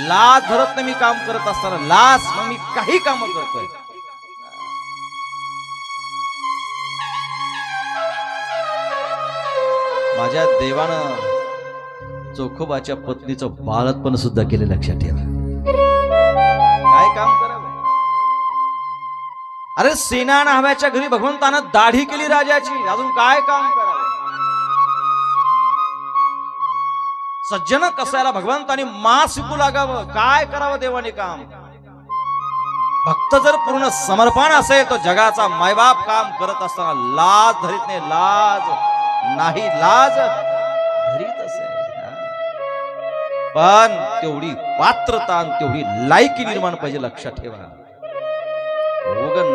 लाज धरत नाही मी काम करत असताना, लाज. मग मी काही काम करतोय. माझ्या देवानं चोखोबाच्या पत्नीचं बाळतपण सुद्धा केले, लक्षात ठेवा. काय काम करावं? अरे सेना नावाच्या घरी भगवंतानं दाढी केली राजाची, अजून काय काम करावं? सज्जन कसायला भगवंतानी मास शिकू लागावं, काय करावं देवाने काम? भक्त जर पूर्ण समर्पण असेल तर जगाचा मायबाप काम करत असताना लाज धरीत नाही, लाज धरीत असे. पण तेवढी पात्रता आणि तेवढी लायकी निर्माण पाहिजे, लक्षात ठेवा.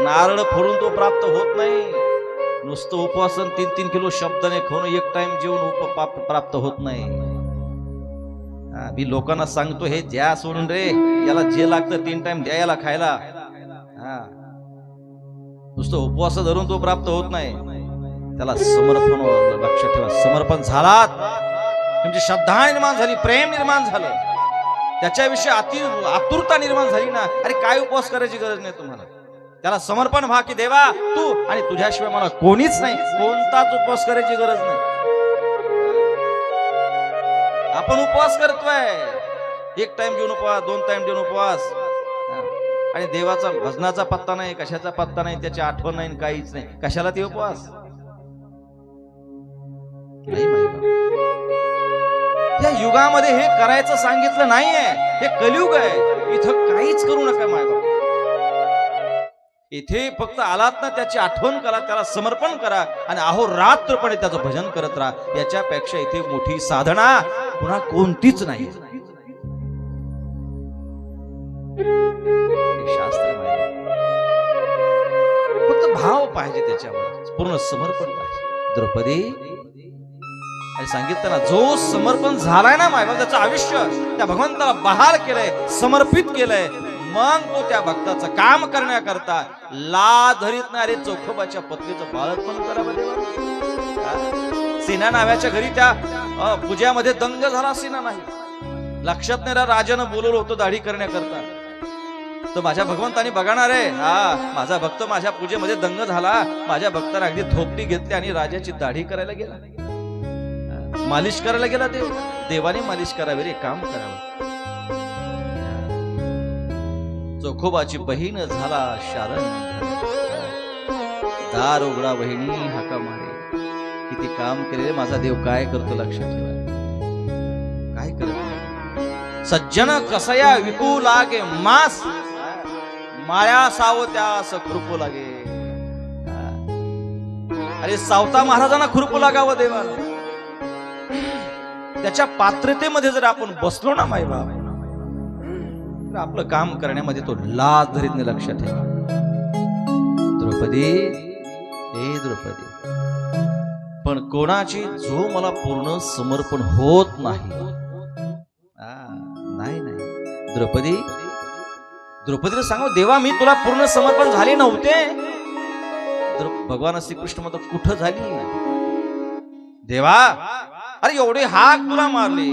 नारळ फोडून तो प्राप्त होत नाही. नुसतं उपवासन 3-3 किलो शब्दाने खाऊन एक टाइम जेवण प्राप्त होत नाही. मी लोकांना सांगतो, हे द्या सोडून रे, याला जे लागतं 3 टाइम द्या याला खायला. नुसतं उपवास धरून तो प्राप्त होत नाही. त्याला समर्पण, लक्षात ठेवा. समर्पण झालात तुमची श्रद्धा निर्माण झाली, प्रेम निर्माण झालं, त्याच्याविषयी आतुरता निर्माण झाली ना, अरे काय उपवास करायची गरज नाही तुम्हाला. त्याला समर्पण व्हा की देवा तू आणि तुझ्याशिवाय मला कोणीच नाही, कोणताच उपवास करायची गरज नाही. आपण उपवास करतोय, 1 टाइम जेवून उपवास, 2 टाइम जेवून उपवास, आणि देवाचा भजनाचा पत्ता नाही, कशाचा पत्ता नाही, त्याची आठवण नाही, काहीच नाही. कशाला ते उपवास? या युगामध्ये हे करायचं सांगितलं नाहीये, हे कलियुग आहे. इथं काहीच करू नका मायबाप. इथे फक्त आलात ना, त्याची आठवण करा, त्याला समर्पण करा आणि अहोरात्रपणे त्याचं भजन करत राहा. याच्यापेक्षा इथे मोठी साधना पुन्हा कोणतीच नाही. शास्त्र फक्त भाव पाहिजे, त्याच्यावर पूर्ण समर्पण पाहिजे. द्रौपदी सांगितलं ना, जो समर्पण झालाय ना मायबा, त्याचं आयुष्य त्या भगवंताला बहाल केलंय, समर्पित केलंय, मग तो त्या भक्ताचं काम करण्याकरता लाज धरीत नाही. अरे चोखोबाच्या पत्नीचं बाळतपण करावं देवा. सेना नावाच्या घरी त्या पूजामध्ये दंग झाला. सेना नाही, लक्षात नाही, राजानं बोलवलं होतं दाढी करण्याकरता. तर माझ्या भगवंतानी बघणार आहे, माझा भक्त माझ्या पूजेमध्ये दंग झाला, माझ्या भक्ताला अगदी धोपटी घेतली आणि राजाची दाढी करायला गेला, मालिश करायला गेला. देवाने मालिश करावी रे, काम करावं. चोखोबाची बहीण झाला शारण, दार उघडा बहिणी हाका मारे. किती काम केले माझा देव, काय करतो लक्षात ठेवा, काय करतो. सज्जन कसया विकू लागे मास, माया सावत्यास कृपू लागे. अरे सावता महाराजांना खुरपू लागावं देवा. त्याच्या पात्रतेमध्ये जर आपण बसलो ना मायबाप, तर आपलं काम करण्यामध्ये तो लाज धरीत नाही. लक्षात ठेवा द्रौपदी, हे द्रौपदी, पण कोणाची जो मला पूर्ण समर्पण होत नाही. नाही नाही द्रौपदी, द्रौपदीला सांगू देवा मी तुला पूर्ण समर्पण झाले नव्हते. भगवान श्रीकृष्ण म्हणतो कुठं झाली देवा. अरे एवढे हाक तुला मारले,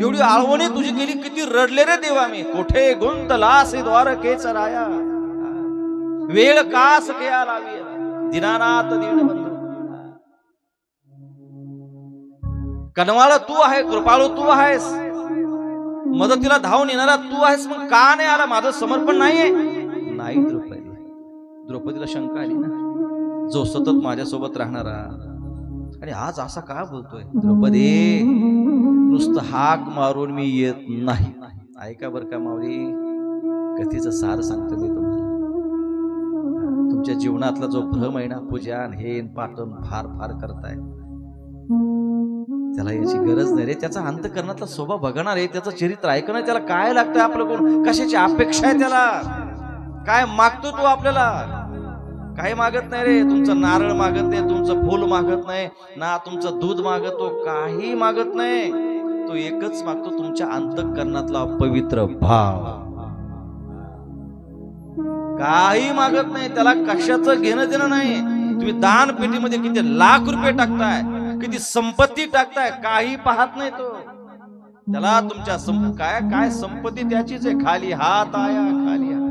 एवढी आळवणी तुझी केली, किती रडले रे देवा मी. कोठे गुंतलासे द्वारकेचा राया, वेळ कास केया लावी दीनानाथ दीनबंधू. कनवाळ तू आहे, कृपाळू तू आहेस, मदतीला धावून येणारा तू आहेस, मग का नाही आला. माझं समर्पण नाहीये. नाही द्रौपदी, द्रौपदीला शंका आली ना, जो सतत माझ्यासोबत राहणारा आणि आज असा का बोलतोय. द्रौपदी नुसतं हाक मारून मी येत नाही. ऐका बर का माऊली, कथेचं सार सांगतो मी तुम्हाला. तुमच्या जीवनातला जो भ्रम आहे ना, पूजन हे पाठन फार फार करताय, त्याला याची गरज नाही रे. त्याचा अंतःकरणातला स्वभाव बघणार आहे, त्याचं चरित्र ऐकणं. त्याला काय लागतंय आपलं, कोण कशाची अपेक्षा आहे, त्याला काय मागतो तो आपल्याला. काही मागत नाही रे. तुमचं नारळ मागत नाही, तुमचं फूल मागत नाही ना, तुमचं दूध मागतो, काही मागत नाही. तो एकच मागतो, तुमच्या अंतःकरणातला पवित्र भाव. काही मागत नाही, त्याला कशाचं घेणं देणं नाही. तुम्ही दान पेटीमध्ये किती लाख रुपये टाकताय, किती संपत्ती टाकताय, काही पाहत नाही तो. त्याला तुमच्या काय काय संपत्ती त्याचीच आहे. खाली हात आया, खाली हात,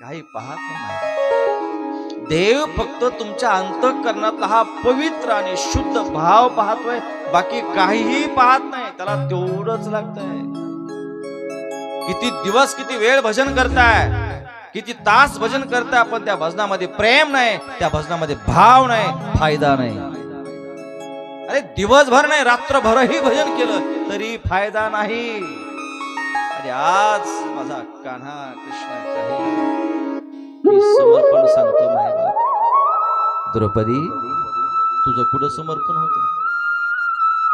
काही पाहत नाही. देव फक्त तुमच्या अंतःकरणातला हा पवित्र आणि शुद्ध भाव पाहतोय, बाकी काहीही पाहत नाही. त्याला तेवढंच लागतंय. किती दिवस किती वेळ भजन करताय, किती तास भजन करताय, पण त्या भजनामध्ये प्रेम नाही, त्या भजनामध्ये भाव नाही, फायदा नाही. अरे दिवसभर नाही, रात्रभरही भजन केलं तरी फायदा नाही. आणि आज माझा कान्हा कृष्ण मी समर्पण सांगतो मायबाप. द्रौपदी तुझं कुठं समर्पण होतं.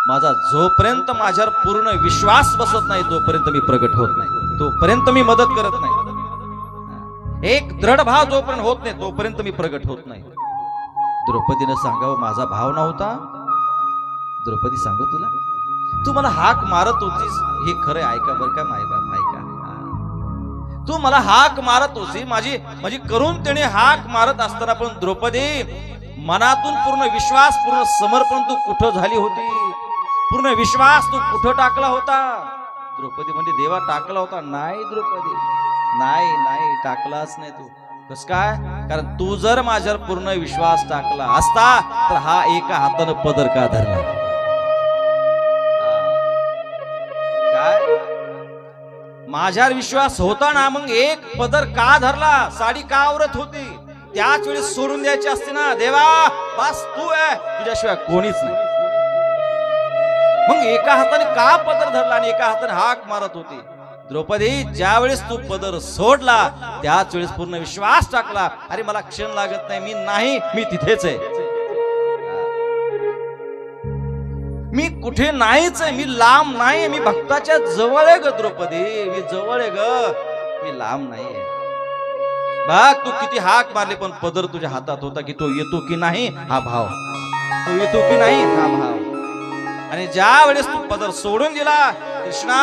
माझा जोपर्यंत माझ्यावर पूर्ण विश्वास बसत नाही, तोपर्यंत मी प्रगट होत नाही, तोपर्यंत मी मदत करत नाही. एक दृढ भाव जोपर्यंत होत नाही, तोपर्यंत मी प्रगट होत नाही. द्रौपदीनं सांगावं माझा भाव नव्हता. द्रौपदी सांगू तुला, तू मला हाक मारत होतीस, हे खरं ऐका बरं का मायबाप, ऐका. तू मला हाक मारत होती, माझी करून त्याने हाक मारत असताना, पण द्रौपदी मनातून पूर्ण विश्वास, पूर्ण समर्पण तू कुठं झाली होती. पूर्ण विश्वास तू कुठं टाकला होता. द्रौपदी म्हणजे देवा टाकला होता. नाही द्रौपदी, नाही नाही टाकलाच नाही तू. कस काय? कारण तू जर माझ्यावर पूर्ण विश्वास टाकला असता, तर हा एका हातानं पदर का धरला. काय माझ्यावर विश्वास होता ना, मग एक पदर का धरला, साडी का आवरत होती, त्याच वेळी सोडून द्यायची असते ना. देवा बस तू आहे, तुझ्याशिवाय कोणीच नाही. मग एका हाताने का पदर धरला आणि एका हाताने हाक मारत होती. द्रौपदी ज्या वेळेस तू पदर सोडला, त्याच वेळेस पूर्ण विश्वास टाकला. अरे मला क्षण लागत नाही, मी नाही, मी तिथेच आहे, मी कुठे नाहीच आहे, मी लांब नाही, मी भक्ताच्या जवळ आहे ग द्रौपदी, मी जवळ आहे ग, मी लांब नाहीये. बघ तू किती हाक मारले, पण पदर तुझ्या हातात होता की तो येतो की नाही हा भाव, तो येतो की नाही हा भाव. आणि ज्या वेळेस तू पदर सोडून दिला, कृष्णा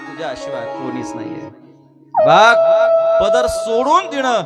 तुझ्याशिवाय कोणीच नाहीये. बघ पदर सोडून देणं